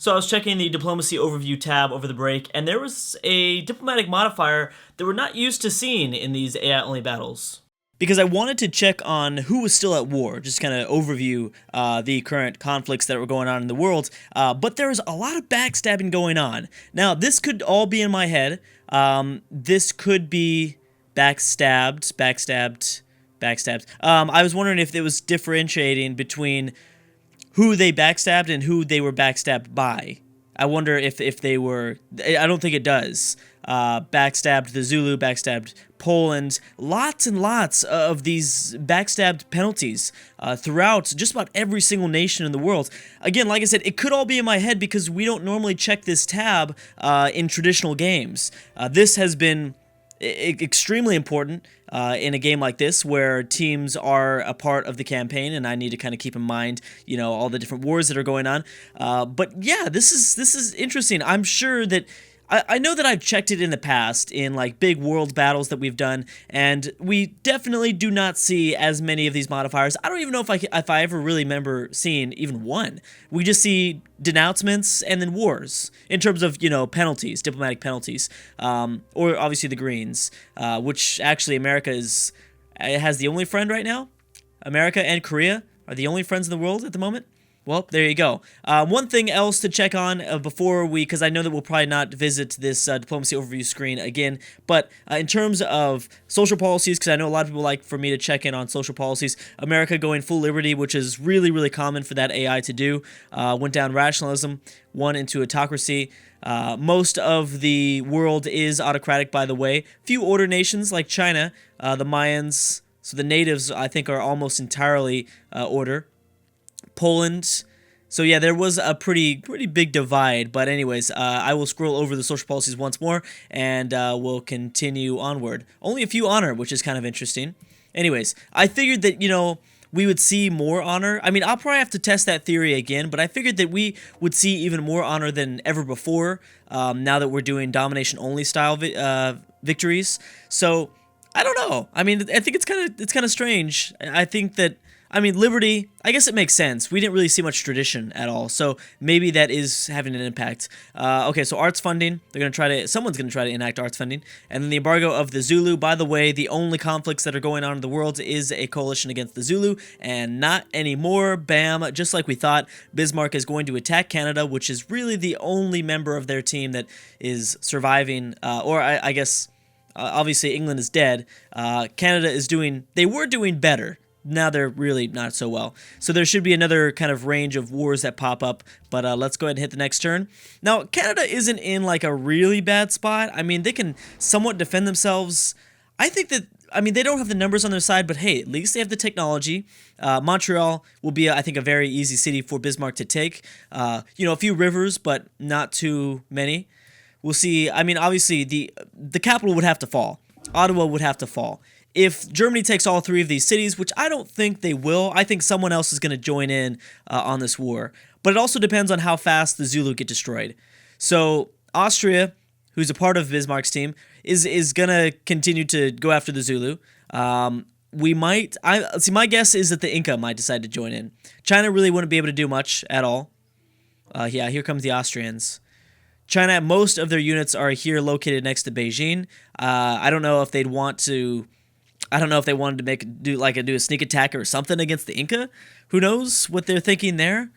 So I was checking the diplomacy overview tab over the break, and there was a diplomatic modifier that we're not used to seeing in these AI-only battles. Because I wanted to check on who was still at war, just kind of overview the current conflicts that were going on in the world, but there was a lot of backstabbing going on. Now, this could all be in my head. This could be backstabbed. I was wondering if it was differentiating between who they backstabbed and who they were backstabbed by. I wonder if they were... I don't think it does. Backstabbed the Zulu, backstabbed Poland. Lots and lots of these backstabbed penalties throughout just about every single nation in the world. Again, like I said, it could all be in my head because we don't normally check this tab in traditional games. This has been extremely important in a game like this where teams are a part of the campaign, and I need to kind of keep in mind, you know, all the different wars that are going on. But yeah, this is interesting. I'm sure that I know that I've checked it in the past in like big world battles that we've done, and we definitely do not see as many of these modifiers. I don't even know if I ever really remember seeing even one. We just see denouncements and then wars in terms of, you know, penalties, diplomatic penalties, or obviously the Greens, which actually America has the only friend right now. America and Korea are the only friends in the world at the moment. Well, there you go. One thing else to check on before because I know that we'll probably not visit this diplomacy overview screen again, but in terms of social policies, because I know a lot of people like for me to check in on social policies, America going full liberty, which is really, really common for that AI to do, went down rationalism, won into autocracy. Most of the world is autocratic, by the way. Few order nations like China, the Mayans, so the natives, I think, are almost entirely order. Poland. So yeah, there was a pretty big divide, but anyways, I will scroll over the social policies once more, and we'll continue onward. Only a few honor, which is kind of interesting. Anyways, I figured that, you know, we would see more honor. I mean, I'll probably have to test that theory again, but I figured that we would see even more honor than ever before, now that we're doing domination-only style victories. So, I don't know. I mean, I think it's kind of strange. I think that, I mean, liberty, I guess it makes sense. We didn't really see much tradition at all, so maybe that is having an impact. Okay, so arts funding, someone's gonna try to enact arts funding, and then the embargo of the Zulu. By the way, the only conflicts that are going on in the world is a coalition against the Zulu, and not anymore. Bam, just like we thought, Bismarck is going to attack Canada, which is really the only member of their team that is surviving, or I guess, obviously England is dead. Canada is they were doing better. Now they're really not so well. So there should be another kind of range of wars that pop up, but let's go ahead and hit the next turn. Now, Canada isn't in like a really bad spot. I mean, they can somewhat defend themselves. I think that, I mean, they don't have the numbers on their side, but hey, at least they have the technology. Montreal will be, I think, a very easy city for Bismarck to take. You know, a few rivers, but not too many. We'll see. I mean, obviously, the capital would have to fall. Ottawa would have to fall. If Germany takes all three of these cities, which I don't think they will, I think someone else is going to join in on this war. But it also depends on how fast the Zulu get destroyed. So Austria, who's a part of Bismarck's team, is going to continue to go after the Zulu. My guess is that the Inca might decide to join in. China really wouldn't be able to do much at all. Yeah, here comes the Austrians. China, most of their units are here located next to Beijing. I don't know if they'd want to... I don't know if they wanted to do a sneak attack or something against the Inca. Who knows what they're thinking there?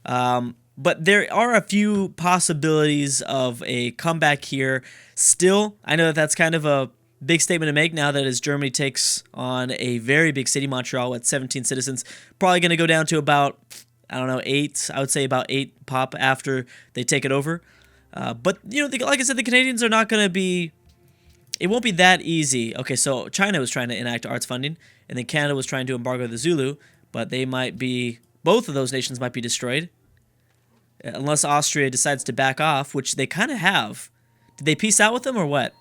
But there are a few possibilities of a comeback here. Still, I know that that's kind of a big statement to make now that as Germany takes on a very big city, Montreal, with 17 citizens. Probably going to go down to about, I don't know, 8. I would say about 8 pop after they take it over. But, you know, like I said, the Canadians are not going to be... It won't be that easy. Okay, so China was trying to enact arts funding, and then Canada was trying to embargo the Zulu, but they might be... Both of those nations might be destroyed. Unless Austria decides to back off, which they kind of have. Did they peace out with them or what?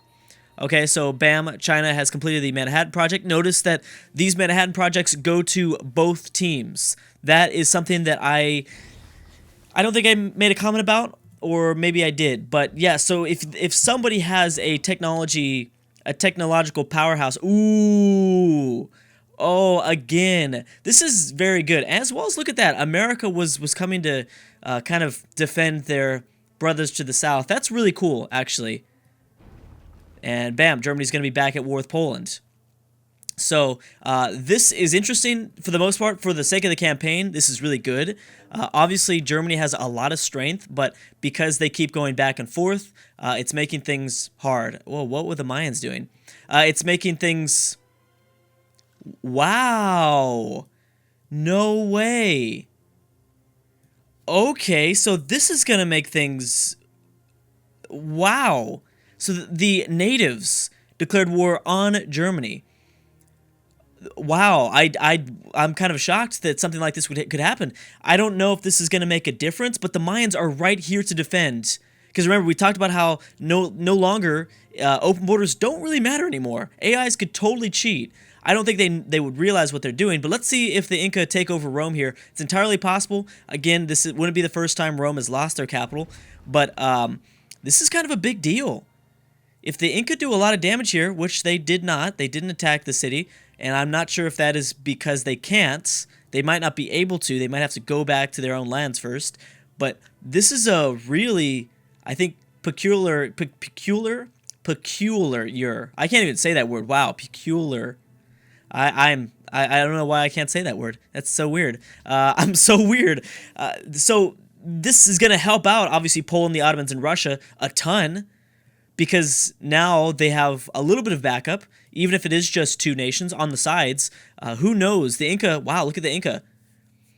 Okay, so bam, China has completed the Manhattan Project. Notice that these Manhattan Projects go to both teams. That is something that I don't think I made a comment about, or maybe I did, but yeah, so if somebody has a technological powerhouse, ooh, oh, again, this is very good. As well as, look at that, America was coming to kind of defend their brothers to the south. That's really cool, actually. And bam, Germany's going to be back at war with Poland. So this is interesting for the most part. For the sake of the campaign, this is really good. Obviously, Germany has a lot of strength, but because they keep going back and forth, it's making things hard. Whoa, what were the Mayans doing? It's making things... Wow! No way! Okay, so this is going to make things... Wow! So the natives declared war on Germany. Wow, I'm kind of shocked that something like this could happen. I don't know if this is going to make a difference, but the Mayans are right here to defend. Because remember, we talked about how no longer open borders don't really matter anymore. AIs could totally cheat. I don't think they would realize what they're doing, but let's see if the Inca take over Rome here. It's entirely possible. Again, wouldn't be the first time Rome has lost their capital, but this is kind of a big deal. If the Inca do a lot of damage here, which they did not, they didn't attack the city, and I'm not sure if that is because they can't. They might not be able to. They might have to go back to their own lands first. But this is a really, I think, peculiar. I can't even say that word. Wow, peculiar. I don't know why I can't say that word. That's so weird. I'm so weird. So this is gonna help out, obviously, Poland, the Ottomans, and Russia a ton, because now they have a little bit of backup, even if it is just two nations on the sides. Who knows? The Inca, wow, look at the Inca.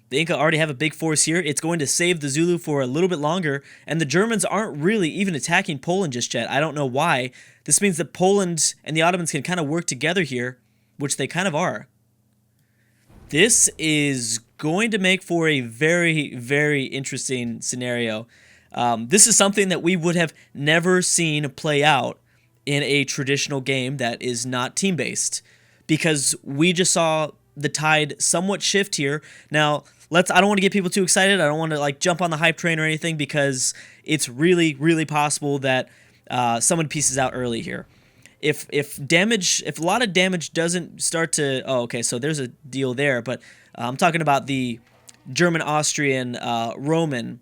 The Inca already have a big force here. It's going to save the Zulu for a little bit longer, and the Germans aren't really even attacking Poland just yet. I don't know why. This means that Poland and the Ottomans can kind of work together here, which they kind of are. This is going to make for a very, very interesting scenario. This is something that we would have never seen play out in a traditional game that is not team-based, because we just saw the tide somewhat shift here. Now, I don't want to get people too excited. I don't want to like jump on the hype train or anything, because it's really, really possible that someone pieces out early here. If a lot of damage doesn't start to... Oh, okay, so there's a deal there, but I'm talking about the German-Austrian Roman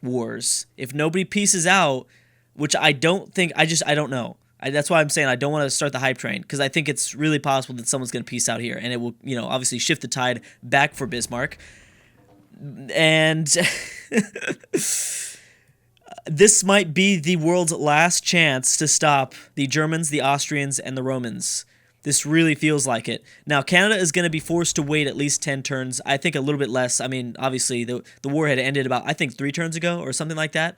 wars. If nobody pieces out, which I don't think... I don't know. That's why I'm saying I don't want to start the hype train, because I think it's really possible that someone's going to piece out here, and it will, obviously shift the tide back for Bismarck. And this might be the world's last chance to stop the Germans, the Austrians, and the Romans. This really feels like it. Now, Canada is going to be forced to wait at least 10 turns. I think a little bit less. I mean, obviously, the war had ended about, I think, 3 turns ago or something like that.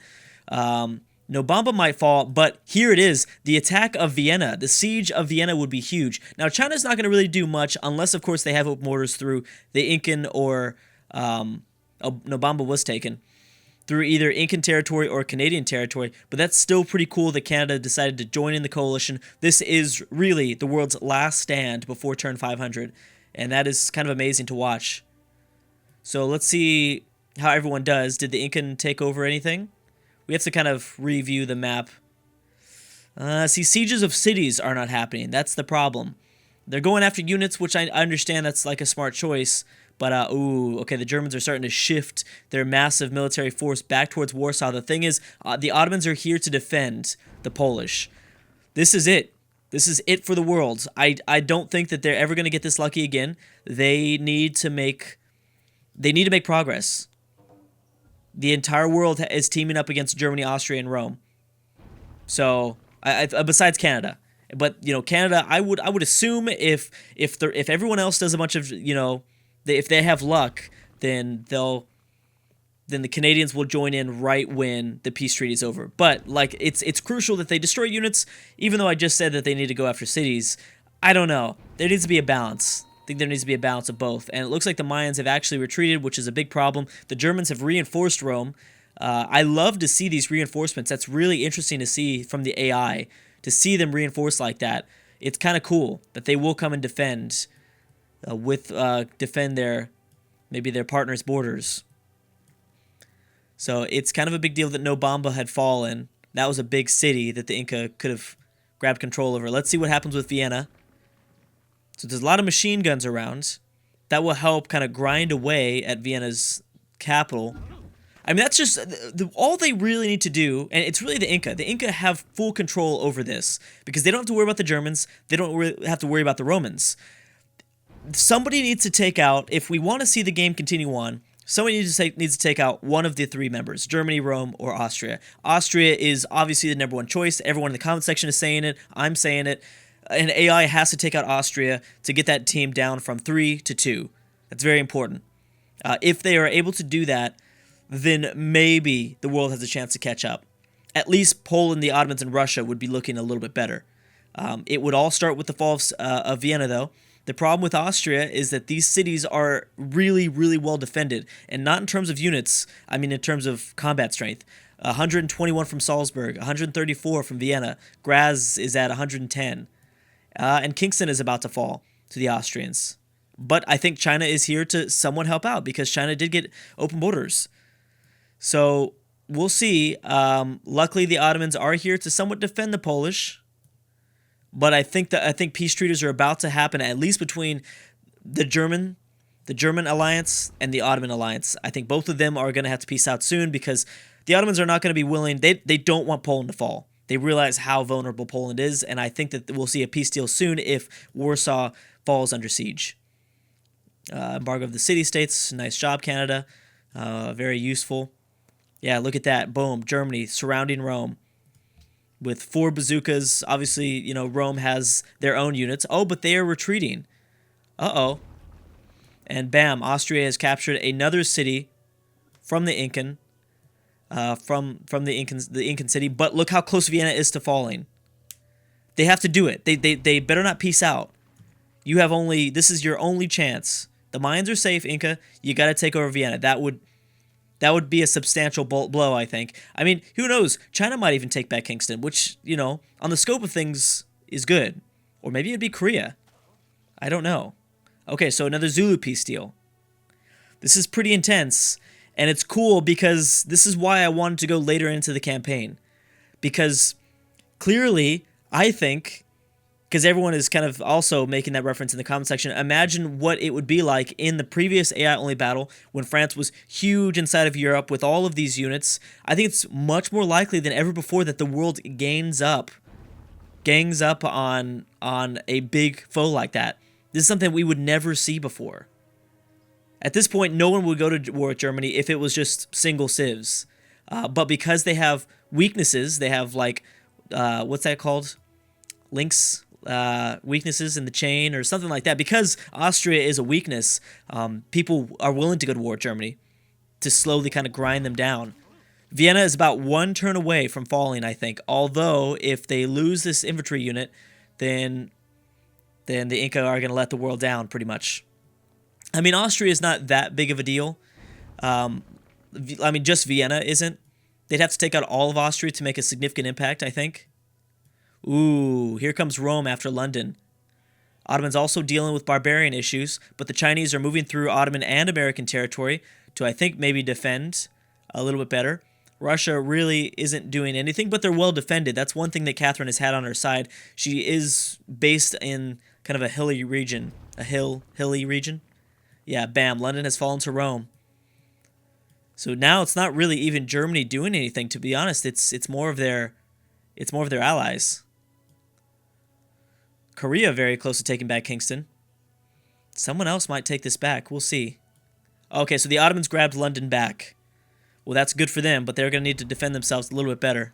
Nobamba might fall, but here it is. The attack of Vienna. The siege of Vienna would be huge. Now, China's not going to really do much unless, of course, they have open borders through the Incan or... Nobamba was taken through either Incan territory or Canadian territory, but that's still pretty cool that Canada decided to join in the coalition. This is really the world's last stand before turn 500, and that is kind of amazing to watch. So let's see how everyone does. Did the Incan take over anything? We have to kind of review the map. See, sieges of cities are not happening. That's the problem. They're going after units, which I understand that's like a smart choice. But, ooh, okay, the Germans are starting to shift their massive military force back towards Warsaw. The thing is, the Ottomans are here to defend the Polish. This is it. This is it for the world. I don't think that they're ever going to get this lucky again. They need to make progress. The entire world is teaming up against Germany, Austria, and Rome. So, besides Canada. But, Canada, I would assume if everyone else does a bunch of, if they have luck, then the Canadians will join in right when the peace treaty is over. But like it's crucial that they destroy units, even though I just said that they need to go after cities. I don't know. There needs to be a balance. I think there needs to be a balance of both. And it looks like the Mayans have actually retreated, which is a big problem. The Germans have reinforced Rome. I love to see these reinforcements. That's really interesting to see from the AI, to see them reinforced like that. It's kind of cool that they will come and defend. Defend their partner's borders. So it's kind of a big deal that Nobamba had fallen. That was a big city that the Inca could have grabbed control over. Let's see what happens with Vienna. So there's a lot of machine guns around. That will help kind of grind away at Vienna's capital. I mean, that's just all they really need to do, and it's really the Inca. The Inca have full control over this because they don't have to worry about the Germans. They don't have to worry about the Romans. Somebody needs to take out, if we want to see the game continue on, somebody needs to take out one of the three members, Germany, Rome, or Austria. Austria is obviously the number one choice. Everyone in the comment section is saying it. I'm saying it. And AI has to take out Austria to get that team down from 3 to 2. That's very important. If they are able to do that, then maybe the world has a chance to catch up. At least Poland, the Ottomans, and Russia would be looking a little bit better. It would all start with the fall of Vienna, though. The problem with Austria is that these cities are really, really well defended, and not in terms of units, I mean in terms of combat strength. 121 from Salzburg, 134 from Vienna, Graz is at 110, and Kingston is about to fall to the Austrians. But I think China is here to somewhat help out because China did get open borders. So we'll see. Luckily, the Ottomans are here to somewhat defend the Polish. But I think peace treaties are about to happen, at least between the German alliance and the Ottoman alliance. I think both of them are going to have to peace out soon because the Ottomans are not going to be willing. They don't want Poland to fall. They realize how vulnerable Poland is, and I think that we'll see a peace deal soon if Warsaw falls under siege. Embargo of the city-states. Nice job, Canada. Very useful. Yeah, look at that. Boom. Germany surrounding Rome. With 4 bazookas, obviously, Rome has their own units. Oh, but they are retreating. Uh-oh. And bam, Austria has captured another city from the Incan, from the Incan city. But look how close Vienna is to falling. They have to do it. They better not peace out. This is your only chance. The Mayans are safe, Inca. You got to take over Vienna. That would be a substantial blow, I think. I mean, who knows? China might even take back Kingston, which, on the scope of things is good. Or maybe it'd be Korea. I don't know. Okay, so another Zulu Peace deal. This is pretty intense, and it's cool because this is why I wanted to go later into the campaign. Because clearly, I think, because everyone is kind of also making that reference in the comment section, imagine what it would be like in the previous AI-only battle when France was huge inside of Europe with all of these units. I think it's much more likely than ever before that the world gangs up on a big foe like that. This is something we would never see before. At this point, no one would go to war with Germany if it was just single civs. But because they have weaknesses, they have what's that called? Links? Weaknesses in the chain or something like that. Because Austria is a weakness, people are willing to go to war with Germany to slowly kind of grind them down. Vienna is about 1 turn away from falling, I think. Although, if they lose this infantry unit, then the Inca are going to let the world down pretty much. I mean, Austria is not that big of a deal. I mean, just Vienna isn't. They'd have to take out all of Austria to make a significant impact, I think. Ooh, here comes Rome after London. Ottomans also dealing with barbarian issues, but the Chinese are moving through Ottoman and American territory to, I think, maybe defend a little bit better. Russia really isn't doing anything, but they're well defended. That's one thing that Catherine has had on her side. She is based in kind of a hilly region. Hilly region? Yeah, bam, London has fallen to Rome. So now it's not really even Germany doing anything, to be honest. It's more of their allies. Korea very close to taking back Kingston. Someone else might take this back. We'll see. Okay, so the Ottomans grabbed London back. Well, that's good for them, but they're going to need to defend themselves a little bit better.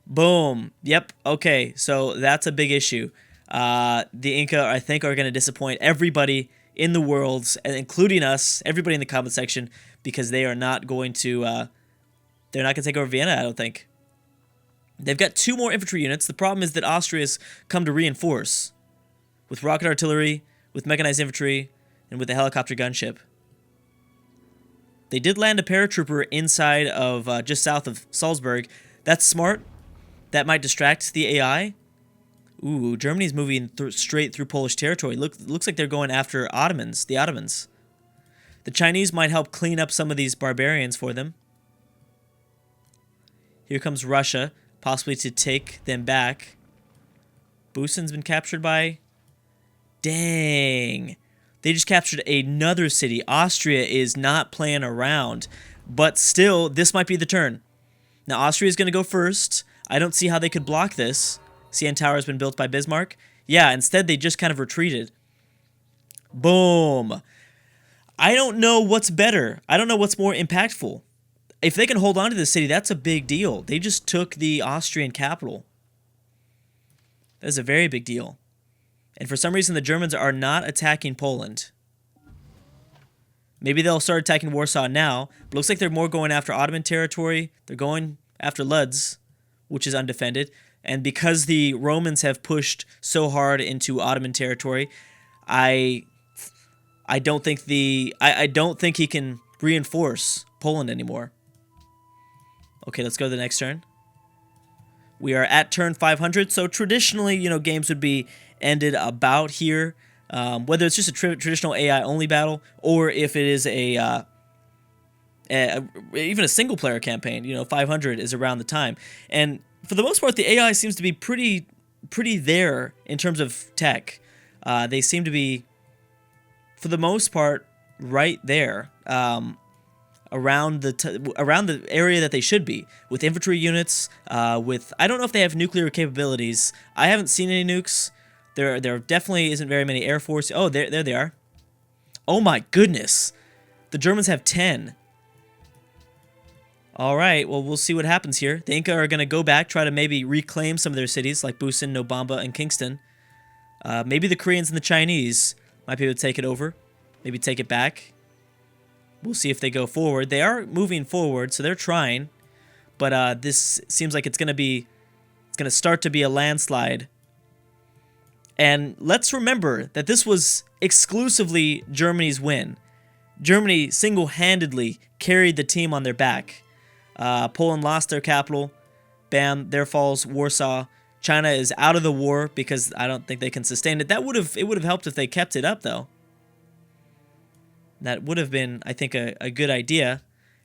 Boom. Yep. Okay, so that's a big issue. The Inca, I think, are going to disappoint everybody in the world, including us, everybody in the comment section, because they are not going to... they're not going to take over Vienna, I don't think. They've got 2 more infantry units. The problem is that Austria's come to reinforce with rocket artillery, with mechanized infantry, and with the helicopter gunship. They did land a paratrooper inside of just south of Salzburg. That's smart. That might distract the AI. Ooh, Germany's moving straight through Polish territory. Looks like they're going after Ottomans, the Ottomans. The Chinese might help clean up some of these barbarians for them. Here comes Russia, possibly to take them back. Busan's been captured by... Dang. They just captured another city. Austria is not playing around. But still, this might be the turn. Now, Austria is going to go first. I don't see how they could block this. CN Tower has been built by Bismarck. Yeah, instead they just kind of retreated. Boom. I don't know what's better. I don't know what's more impactful. If they can hold on to this city, that's a big deal. They just took the Austrian capital. That is a very big deal. And for some reason, the Germans are not attacking Poland. Maybe they'll start attacking Warsaw now, but it looks like they're more going after Ottoman territory. They're going after Lodz, which is undefended. And because the Romans have pushed so hard into Ottoman territory, I don't think I don't think he can reinforce Poland anymore. Okay, let's go to the next turn. We are at turn 500, so traditionally, games would be ended about here. Whether it's just a traditional AI-only battle, or if it is even a single-player campaign, 500 is around the time. And for the most part, the AI seems to be pretty there in terms of tech. They seem to be, for the most part, right there around the area that they should be, with infantry units. I don't know if they have nuclear capabilities. I haven't seen any nukes. There definitely isn't very many Air Force. Oh, there they are. Oh my goodness. The Germans have 10. All right, well, we'll see what happens here. The Inca are going to go back, try to maybe reclaim some of their cities, like Busan, Nobamba, and Kingston. Maybe the Koreans and the Chinese might be able to take it over. Maybe take it back. We'll see if they go forward. They are moving forward, so they're trying. But this seems like it's going to start to be a landslide. And let's remember that this was exclusively Germany's win. Germany single-handedly carried the team on their back. Poland lost their capital. Bam, there falls Warsaw. China is out of the war because I don't think they can sustain it. It would have helped if they kept it up, though. That would have been, I think, a good idea.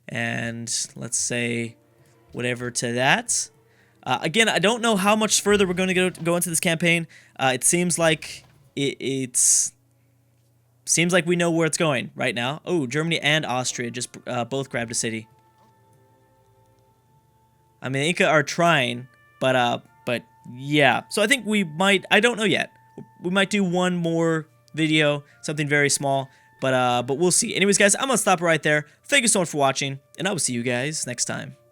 And let's say whatever to that. Again, I don't know how much further we're going to go into this campaign. It seems like seems like we know where it's going right now. Oh, Germany and Austria just both grabbed a city. I mean, the Inca are trying, but yeah. So I think we might. I don't know yet. We might do one more video, something very small, but we'll see. Anyways, guys, I'm gonna stop right there. Thank you so much for watching, and I will see you guys next time.